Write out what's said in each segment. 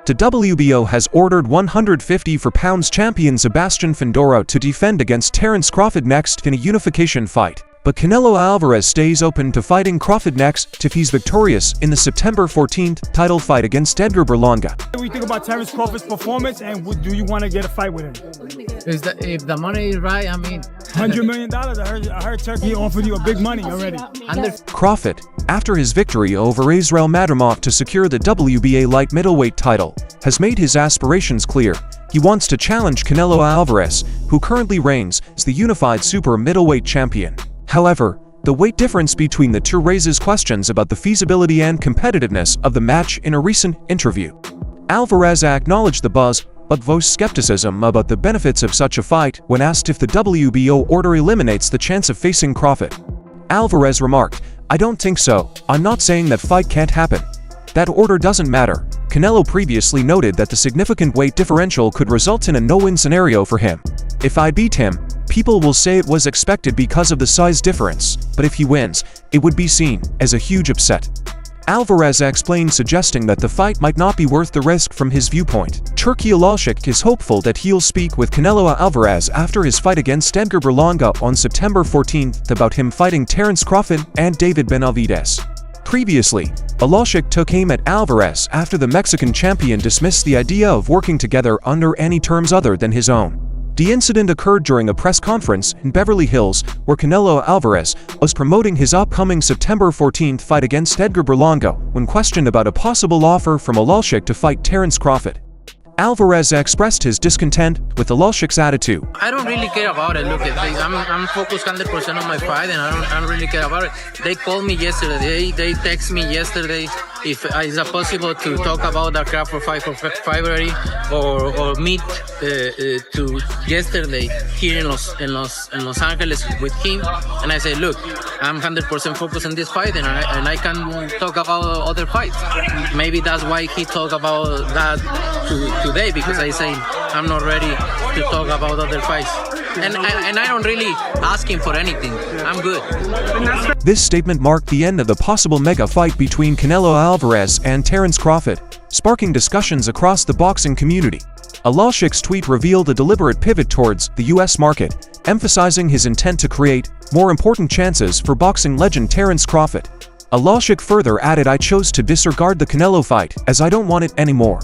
The WBO has ordered 154 pounds champion Sebastian Fundora to defend against Terence Crawford next in a unification fight. But Canelo Alvarez stays open to fighting Crawford next if he's victorious in the September 14th title fight against Edgar Berlanga. What do you think about Terence Crawford's performance, and do you want to get a fight with him? If the money is right, I mean... $100 million. I heard Turkey offered you a big money already. Crawford, after his victory over Israel Madrimov to secure the WBA light middleweight title, has made his aspirations clear. He wants to challenge Canelo Alvarez, who currently reigns as the unified super middleweight champion. However, the weight difference between the two raises questions about the feasibility and competitiveness of the match. In a recent interview, Alvarez acknowledged the buzz, but voiced skepticism about the benefits of such a fight when asked if the WBO order eliminates the chance of facing Crawford. Alvarez remarked, "I don't think so. I'm not saying that fight can't happen. That order doesn't matter." Canelo previously noted that the significant weight differential could result in a no-win scenario for him. "If I beat him, people will say it was expected because of the size difference, but if he wins, it would be seen as a huge upset." Alvarez explained, suggesting that the fight might not be worth the risk from his viewpoint. Turki Alalshikh is hopeful that he'll speak with Canelo Alvarez after his fight against Edgar Berlanga on September 14th about him fighting Terence Crawford and David Benavidez. Previously, Alalshikh took aim at Alvarez after the Mexican champion dismissed the idea of working together under any terms other than his own. The incident occurred during a press conference in Beverly Hills, where Canelo Alvarez was promoting his upcoming September 14th fight against Edgar Berlanga when questioned about a possible offer from Alalshikh to fight Terence Crawford. Alvarez expressed his discontent with Alalshikh's attitude. I don't really care about it. Look, I'm focused 100% on my fight, and I don't really care about it. They called me yesterday. They text me yesterday if is it possible to talk about the Crawford fight for February or meet to yesterday here in Los Angeles with him. And I said, look, I'm 100% focused on this fight, and I can talk about other fights. Maybe that's why he talked about that today, because I say I'm not ready to talk about other fights, and I don't really ask him for anything. I'm good. This statement marked the end of the possible mega fight between Canelo Alvarez and Terence Crawford, sparking discussions across the boxing community. Alalshikh's tweet revealed a deliberate pivot towards the US market, emphasizing his intent to create more important chances for boxing legend Terence Crawford. Alalshikh further added, "I chose to disregard the Canelo fight as I don't want it anymore.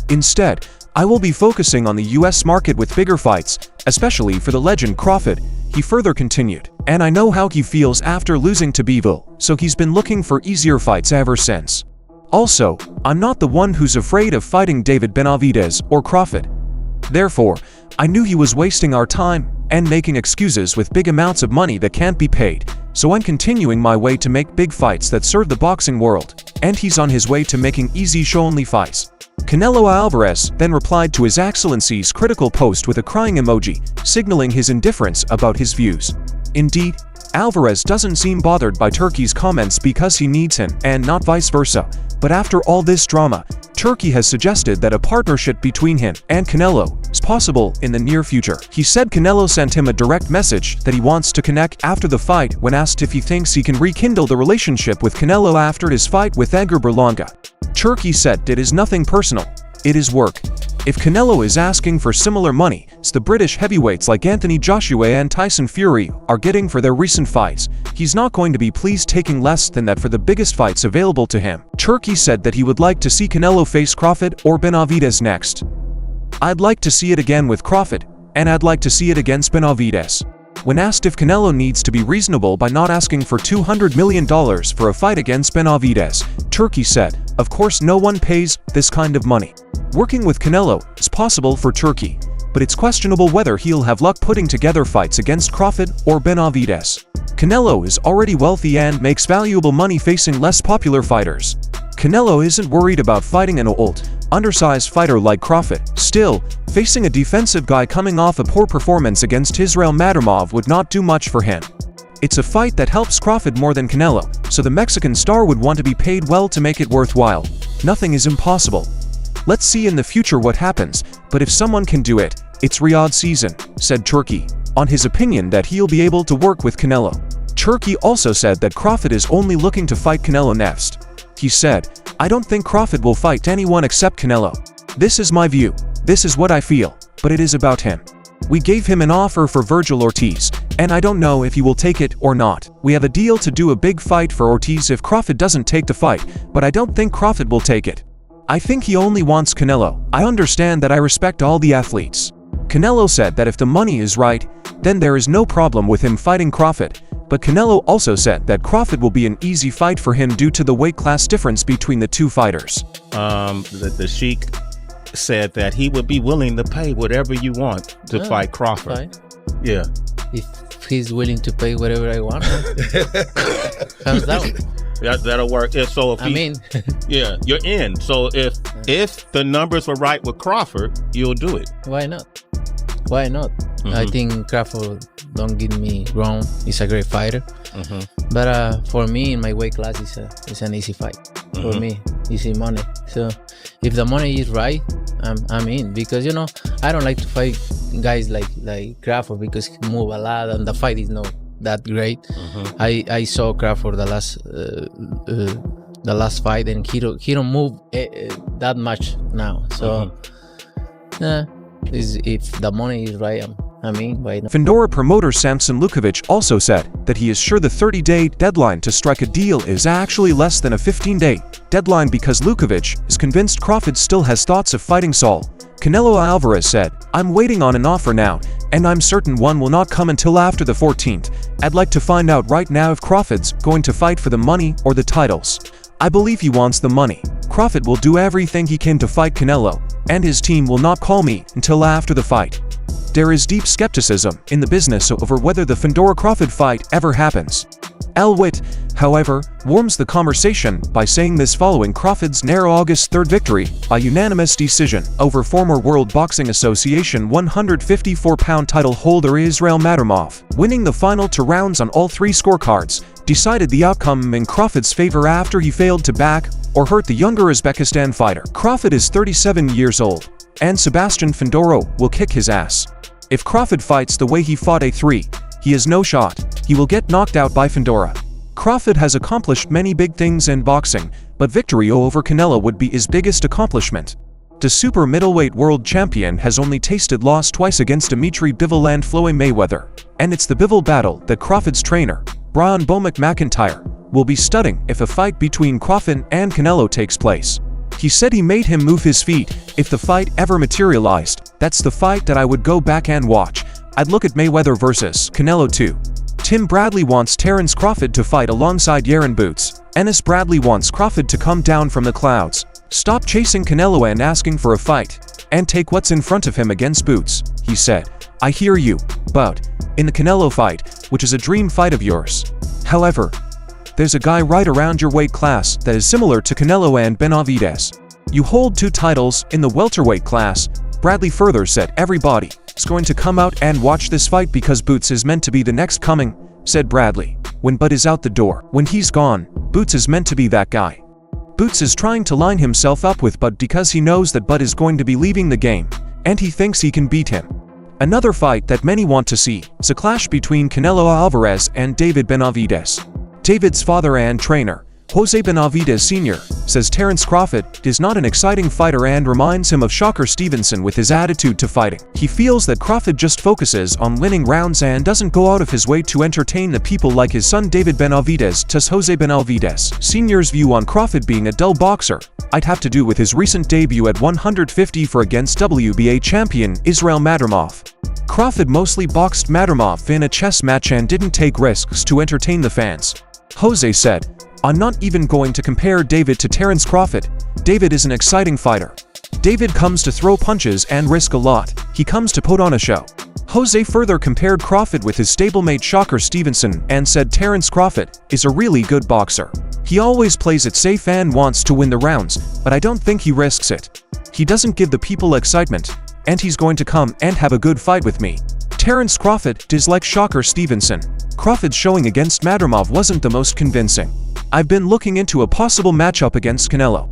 Instead, I will be focusing on the US market with bigger fights, especially for the legend Crawford." He further continued, "And I know how he feels after losing to Bivol, so he's been looking for easier fights ever since. Also, I'm not the one who's afraid of fighting David Benavidez or Crawford. Therefore, I knew he was wasting our time and making excuses with big amounts of money that can't be paid, so I'm continuing my way to make big fights that serve the boxing world, and he's on his way to making easy show-only fights." Canelo Alvarez then replied to His Excellency's critical post with a crying emoji, signaling his indifference about his views. Indeed, Alvarez doesn't seem bothered by Turkey's comments because he needs him, and not vice versa. But after all this drama, Turkey has suggested that a partnership between him and Canelo is possible in the near future. He said Canelo sent him a direct message that he wants to connect after the fight when asked if he thinks he can rekindle the relationship with Canelo after his fight with Edgar Berlanga. Turkey said it is nothing personal, it is work. If Canelo is asking for similar money as the British heavyweights like Anthony Joshua and Tyson Fury are getting for their recent fights, he's not going to be pleased taking less than that for the biggest fights available to him. Turkey said that he would like to see Canelo face Crawford or Benavidez next. "I'd like to see it again with Crawford, and I'd like to see it against Benavidez." When asked if Canelo needs to be reasonable by not asking for $200 million for a fight against Benavidez, Turkey said, "Of course no one pays this kind of money. Working with Canelo is possible for Turkey, but it's questionable whether he'll have luck putting together fights against Crawford or Benavidez. Canelo is already wealthy and makes valuable money facing less popular fighters. Canelo isn't worried about fighting an old, undersized fighter like Crawford. Still, facing a defensive guy coming off a poor performance against Israel Madrimov would not do much for him. It's a fight that helps Crawford more than Canelo, so the Mexican star would want to be paid well to make it worthwhile. Nothing is impossible. Let's see in the future what happens, but if someone can do it, it's Riyadh season," said Turkey, on his opinion that he'll be able to work with Canelo. Turkey also said that Crawford is only looking to fight Canelo next. He said, "I don't think Crawford will fight anyone except Canelo. This is my view. This is what I feel, but it is about him. We gave him an offer for Virgil Ortiz, and I don't know if he will take it or not. We have a deal to do a big fight for Ortiz if Crawford doesn't take the fight, but I don't think Crawford will take it. I think he only wants Canelo. I understand that. I respect all the athletes. Canelo said that if the money is right, then there is no problem with him fighting Crawford, but Canelo also said that Crawford will be an easy fight for him due to the weight class difference between the two fighters. The Sheik said that he would be willing to pay whatever you want to fight Crawford. Fine. Yeah. If he's willing to pay whatever I want, hands down. That'll work. So if yeah, you're in. So if the numbers were right with Crawford, you'll do it. Why not? Why not? I think Crawford, don't get me wrong, he's a great fighter. But for me, in my weight class, it's an easy fight. For me, easy money. So if the money is right, I'm in, because I don't like to fight guys like Crawford because he move a lot and the fight is not that great. I saw Crawford the last fight and he don't move that much now. So if the money is right, why not? Fundora promoter Samson Lukovic also said that he is sure the 30-day deadline to strike a deal is actually less than a 15-day deadline because Lukovic is convinced Crawford still has thoughts of fighting Saul. Canelo Alvarez said, "I'm waiting on an offer now, and I'm certain one will not come until after the 14th. I'd like to find out right now if Crawford's going to fight for the money or the titles. I believe he wants the money. Crawford will do everything he can to fight Canelo, and his team will not call me until after the fight." There is deep skepticism in the business over whether the Fundora-Crawford fight ever happens. El Witt, however, warms the conversation by saying this following Crawford's narrow August 3rd victory by unanimous decision over former World Boxing Association 154-pound title holder Israel Madrimov, winning the final 2 rounds on all 3 scorecards, decided the outcome in Crawford's favor after he failed to back or hurt the younger Uzbekistan fighter. Crawford is 37 years old, and Sebastian Fundora will kick his ass. If Crawford fights the way he fought A3, he has no shot. He will get knocked out by Fundora. Crawford has accomplished many big things in boxing, but victory over Canelo would be his biggest accomplishment. The super middleweight world champion has only tasted loss twice against Dimitri Bivol and Floyd Mayweather, and it's the Bivol battle that Crawford's trainer, Brian Bomac McIntyre, will be studying if a fight between Crawford and Canelo takes place. He said he made him move his feet if the fight ever materialized. That's the fight that I would go back and watch. I'd look at Mayweather versus Canelo too. Tim Bradley wants Terence Crawford to fight alongside Yaron Boots. Ennis Bradley wants Crawford to come down from the clouds, stop chasing Canelo and asking for a fight, and take what's in front of him against Boots. He said, "I hear you, but in the Canelo fight, which is a dream fight of yours. However, there's a guy right around your weight class that is similar to Canelo and Benavidez. You hold 2 titles in the welterweight class." Bradley further said, "Everybody is going to come out and watch this fight because Boots is meant to be the next coming," said Bradley. "When Bud is out the door, when he's gone, Boots is meant to be that guy. Boots is trying to line himself up with Bud because he knows that Bud is going to be leaving the game, and he thinks he can beat him." Another fight that many want to see is a clash between Canelo Alvarez and David Benavidez. David's father and trainer, Jose Benavidez Sr., says Terence Crawford is not an exciting fighter and reminds him of Shocker Stevenson with his attitude to fighting. He feels that Crawford just focuses on winning rounds and doesn't go out of his way to entertain the people like his son David Benavidez. Does Jose Benavidez Sr.'s view on Crawford being a dull boxer I'd have to do with his recent debut at 154 against WBA champion Israel Madrimov. Crawford mostly boxed Madrimov in a chess match and didn't take risks to entertain the fans. Jose said, "I'm not even going to compare David to Terence Crawford. David is an exciting fighter. David comes to throw punches and risk a lot. He comes to put on a show." Jose further compared Crawford with his stablemate Shocker Stevenson and said Terence Crawford is a really good boxer. "He always plays it safe and wants to win the rounds, but I don't think he risks it. He doesn't give the people excitement, and he's going to come and have a good fight with me." Terence Crawford is like Shocker Stevenson. Crawford's showing against Madrimov wasn't the most convincing. "I've been looking into a possible matchup against Canelo.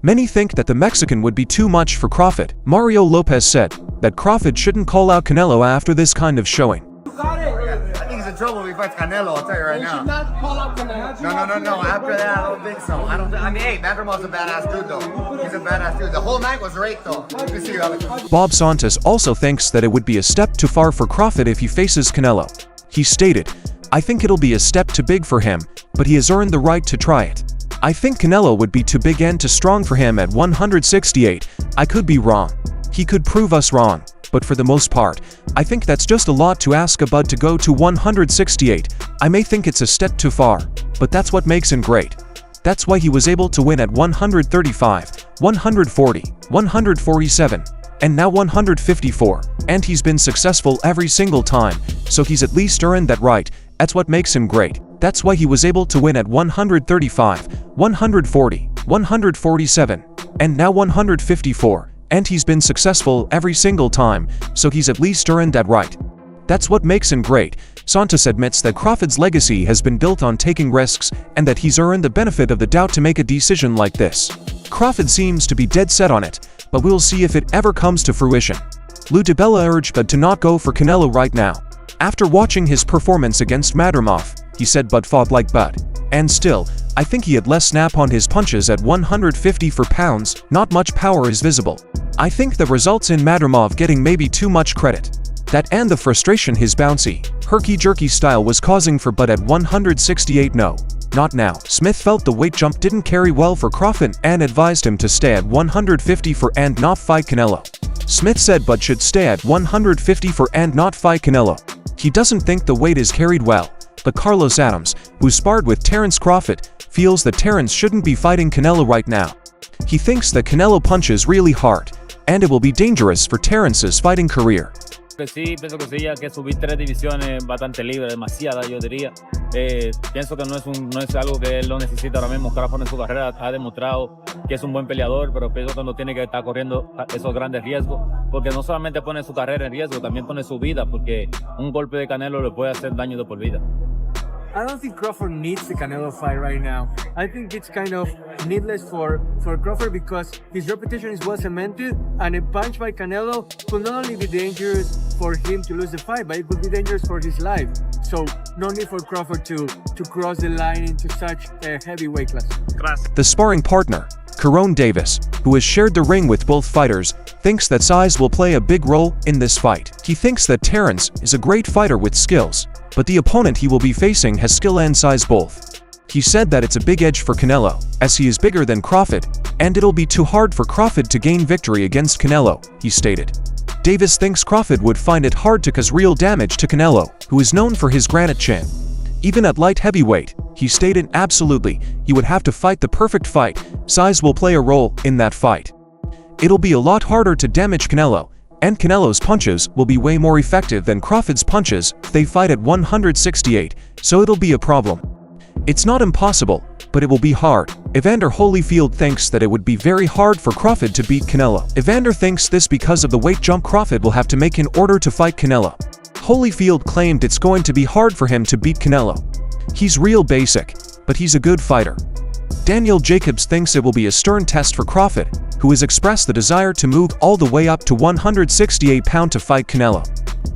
Many think that the Mexican would be too much for Crawford." Mario Lopez said that Crawford shouldn't call out Canelo after this kind of showing. I think he's a in trouble if he fights Canelo. I'll tell you right now. should not call out Canelo. No. After that, I don't think so. I mean, hey, Vandermont's a badass dude, though. He's a badass dude. The whole night was great, though. Good to see you, Alex. Bob Santos also thinks that it would be a step too far for Crawford if he faces Canelo. He stated, "I think it'll be a step too big for him, but he has earned the right to try it. I think Canelo would be too big and too strong for him at 168. I could be wrong. He could prove us wrong. But for the most part, I think that's just a lot to ask a bud to go to 168. I may think it's a step too far, but that's what makes him great. That's why he was able to win at 135, 140, 147, and now 154, and he's been successful every single time, so he's at least earned that right. That's what makes him great. That's why he was able to win at 135, 140, 147, and now 154. And he's been successful every single time, so he's at least earned that right. That's what makes him great." Santos admits that Crawford's legacy has been built on taking risks and that he's earned the benefit of the doubt to make a decision like this. Crawford seems to be dead set on it, but we'll see if it ever comes to fruition. Lou DiBella urged Bud to not go for Canelo right now. After watching his performance against Madrimov, he said Bud fought like Bud. And still, I think he had less snap on his punches at 150 for pounds, not much power is visible. I think the results in Madrimov getting maybe too much credit. That and the frustration his bouncy, herky-jerky style was causing for Bud at 168 no, not now. Smith felt the weight jump didn't carry well for Crawford and advised him to stay at 150 for and not fight Canelo. Smith said Bud should stay at 150 for and not fight Canelo. He doesn't think the weight is carried well, but Carlos Adams, who sparred with Terence Crawford, feels that Terence shouldn't be fighting Canelo right now. He thinks that Canelo punches really hard, and it will be dangerous for Terence's fighting career. Sí, pienso que sí, ya que subir 3 divisiones bastante libre, demasiada yo diría. Pienso que no es algo que él lo necesita ahora mismo. Crawford en su carrera ha demostrado que es un buen peleador, pero pienso que no tiene que estar corriendo esos grandes riesgos, porque no solamente pone su carrera en riesgo, también pone su vida, porque un golpe de Canelo le puede hacer daño de por vida. I don't think Crawford needs the Canelo fight right now. I think it's kind of needless for Crawford because his reputation is well cemented, and a punch by Canelo could not only be dangerous for him to lose the fight, but it could be dangerous for his life. So no need for Crawford to cross the line into such a heavy weight class. The sparring partner, Caron Davis, who has shared the ring with both fighters, thinks that size will play a big role in this fight. He thinks that Terence is a great fighter with skills, but the opponent he will be facing has skill and size both. He said that it's a big edge for Canelo, as he is bigger than Crawford, and it'll be too hard for Crawford to gain victory against Canelo, he stated. Davis thinks Crawford would find it hard to cause real damage to Canelo, who is known for his granite chin. Even at light heavyweight, he stated absolutely, he would have to fight the perfect fight. Size will play a role in that fight. It'll be a lot harder to damage Canelo, and Canelo's punches will be way more effective than Crawford's punches if they fight at 168, so it'll be a problem. It's not impossible, but it will be hard. Evander Holyfield thinks that it would be very hard for Crawford to beat Canelo. Evander thinks this because of the weight jump Crawford will have to make in order to fight Canelo. Holyfield claimed it's going to be hard for him to beat Canelo. He's real basic, but he's a good fighter. Daniel Jacobs thinks it will be a stern test for Crawford, who has expressed the desire to move all the way up to 168 pounds to fight Canelo.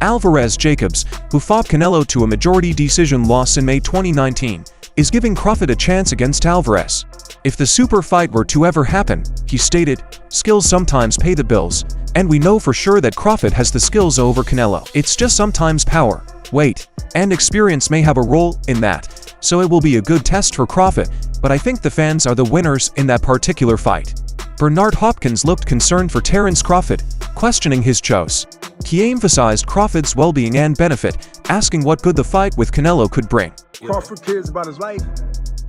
Alvarez Jacobs, who fought Canelo to a majority decision loss in May 2019, is giving Crawford a chance against Alvarez. If the super fight were to ever happen, he stated, skills sometimes pay the bills, and we know for sure that Crawford has the skills over Canelo. It's just sometimes power, weight, and experience may have a role in that, so it will be a good test for Crawford, but I think the fans are the winners in that particular fight. Bernard Hopkins looked concerned for Terence Crawford, questioning his choice. He emphasized Crawford's well-being and benefit, asking what good the fight with Canelo could bring. Crawford cares about his life,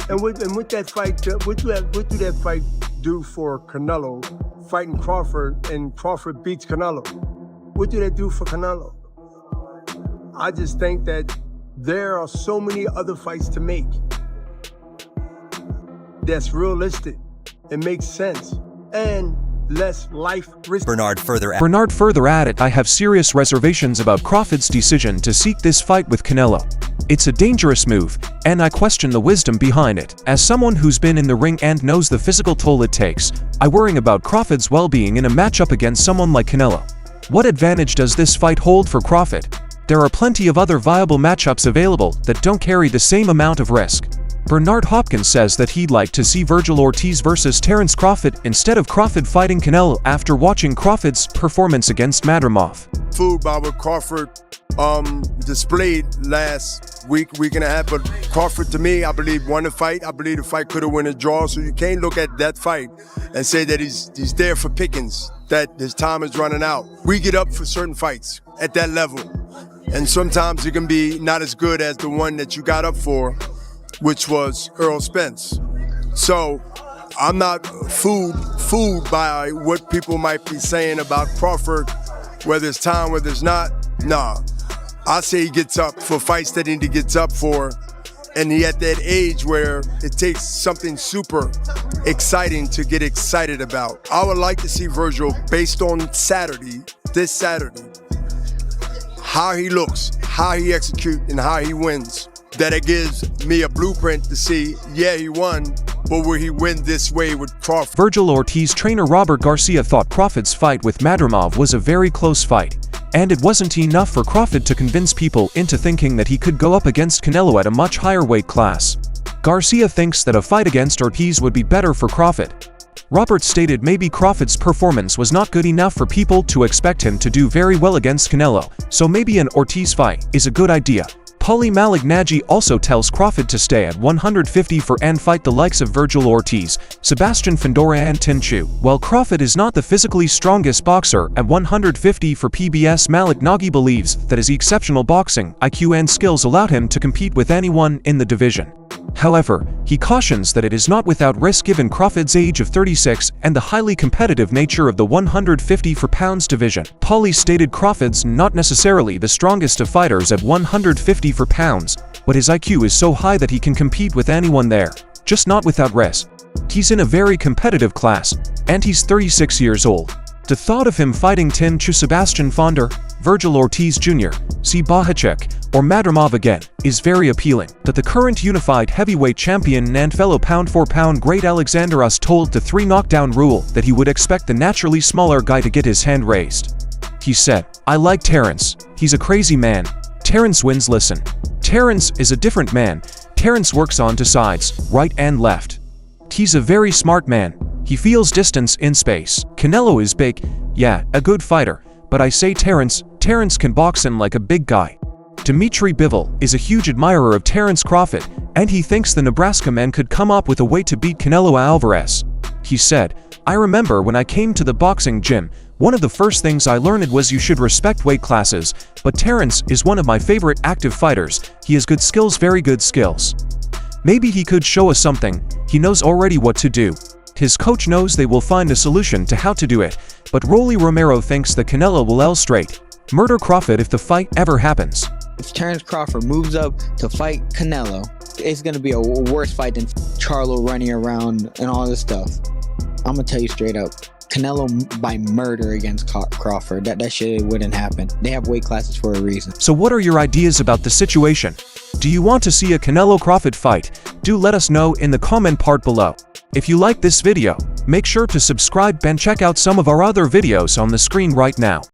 and with that fight, what do that fight do for Canelo? Fighting Crawford and Crawford beats Canelo. What do that do for Canelo? I just think that there are so many other fights to make that's realistic, it makes sense, and less life risk. Bernard further added, I have serious reservations about Crawford's decision to seek this fight with Canelo. It's a dangerous move, and I question the wisdom behind it. As someone who's been in the ring and knows the physical toll it takes, I worry about Crawford's well-being in a matchup against someone like Canelo. What advantage does this fight hold for Crawford? There are plenty of other viable matchups available that don't carry the same amount of risk. Bernard Hopkins says that he'd like to see Virgil Ortiz versus Terence Crawford instead of Crawford fighting Canelo after watching Crawford's performance against Madrimov. Food by what Crawford displayed last week and a half, but Crawford, to me, I believe won the fight. I believe the fight could have won a draw, so you can't look at that fight and say that he's there for pickings, that his time is running out. We get up for certain fights at that level, and sometimes it can be not as good as the one that you got up for, which was Earl Spence. So I'm not fooled by what people might be saying about Crawford, whether it's time, whether it's not. Nah, I say he gets up for fights that he gets up for, and he at that age where it takes something super exciting to get excited about. I would like to see Virgil, based on this Saturday, how he looks, how he executes, and how he wins. That it gives me a blueprint to see, yeah, he won, but will he win this way with Crawford? Virgil Ortiz trainer Robert Garcia thought Crawford's fight with Madrimov was a very close fight, and it wasn't enough for Crawford to convince people into thinking that he could go up against Canelo at a much higher weight class. Garcia thinks that a fight against Ortiz would be better for Crawford. Robert stated maybe Crawford's performance was not good enough for people to expect him to do very well against Canelo, so maybe an Ortiz fight is a good idea. Paulie Malignaggi also tells Crawford to stay at 150 and fight the likes of Virgil Ortiz, Sebastian Fundora and Tin Chu. While Crawford is not the physically strongest boxer at 150 for PBS, Malignaggi believes that his exceptional boxing IQ and skills allowed him to compete with anyone in the division. However, he cautions that it is not without risk given Crawford's age of 36 and the highly competitive nature of the 150 pounds division. Paulie stated Crawford's not necessarily the strongest of fighters at 150 pounds, but his IQ is so high that he can compete with anyone there, just not without risk. He's in a very competitive class, and he's 36 years old. The thought of him fighting Tin Chu, Sebastian Fundora, Virgil Ortiz Jr., Alalshikh, or Madrimov again is very appealing. That the current unified heavyweight champion and fellow pound-for-pound great Alexander Usyk told the 3 knockdown rule that he would expect the naturally smaller guy to get his hand raised. He said, "I like Terence. He's a crazy man. Terence wins. Listen. Terence is a different man. Terence works on 2 sides, right and left. He's a very smart man. He feels distance in space. Canelo is big, yeah, a good fighter, but I say Terence can box in like a big guy." Dmitry Bivol is a huge admirer of Terence Crawford, and he thinks the Nebraska man could come up with a way to beat Canelo Alvarez. He said, "I remember when I came to the boxing gym, one of the first things I learned was you should respect weight classes, but Terence is one of my favorite active fighters. He has good skills, very good skills. Maybe he could show us something. He knows already what to do. His coach knows they will find a solution to how to do it, but Rolly Romero thinks that Canelo will straight murder Crawford if the fight ever happens." If Terence Crawford moves up to fight Canelo, it's going to be a worse fight than Charlo running around and all this stuff. I'm going to tell you straight up, Canelo by murder against Crawford, that shit wouldn't happen. They have weight classes for a reason. So what are your ideas about the situation? Do you want to see a Canelo-Crawford fight? Do let us know in the comment part below. If you like this video, make sure to subscribe and check out some of our other videos on the screen right now.